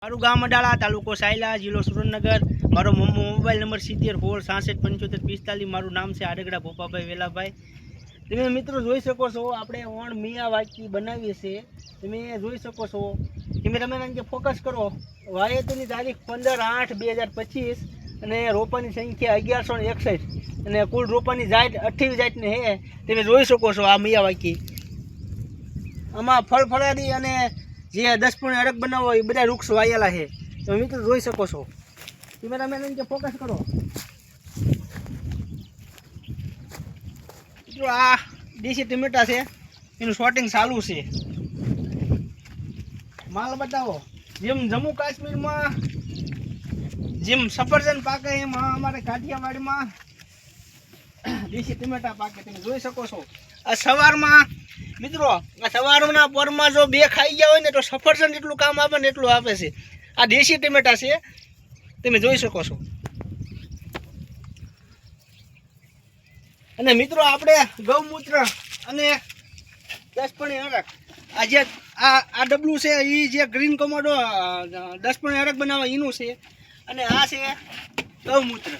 મારું ગામ અડાળા, તાલુકો સાયલા, જિલ્લો સુરેન્દ્રનગર। મારો મોબાઈલ નંબર 76 66 65 45। મારું નામ છે આડગડા ભોપાભાઈ વેલાભાઈ। તમે મિત્રો જોઈ શકો છો આપણે ઓણ મિયા વાટકી બનાવીએ છીએ। તમે જોઈ શકો છો કેમેરામેન ફોકસ કરો। વાવેતરની તારીખ 15/8/2025 અને રોપાની સંખ્યા 1161 અને કુલ રોપાની જાત 28 જાતની છે। તમે જોઈ શકો છો આ મિયા વાટકી। આમાં ફળફળાદી અને જે 10 અડગ બનાવો એ બધા વૃક્ષ વાયેલા છે। તમે મિત્રો જોઈ શકો છો। કેમેરામેન ફોકસ કરો। મિત્રો આ દેશી ટમેટા છે, એનું શોર્ટિંગ ચાલુ છે। માલ બતાવો। જેમ જમ્મુ કાશ્મીરમાં જેમ સફરજન પાકે એમ અમારે કાઠિયાવાડમાં દેશી ટમેટા પાકે। તમે જોઈ શકો છો। આ સવારમાં મિત્રો આ સવારના પોરમાં જો 2 ખાઈ ગયા હોય ને તો સફરજન એટલું કામ આપે ને એટલું આપે છે। આ દેશી ટમેટા છે, તમે જોઈ શકો છો। અને મિત્રો આપણે ગૌમૂત્ર અને 10 અડગ આ જે આ ડબલું છે એ જે ગ્રીન કમોડો 10 અડગ બનાવવા એનું છે, અને આ છે ગૌમૂત્ર।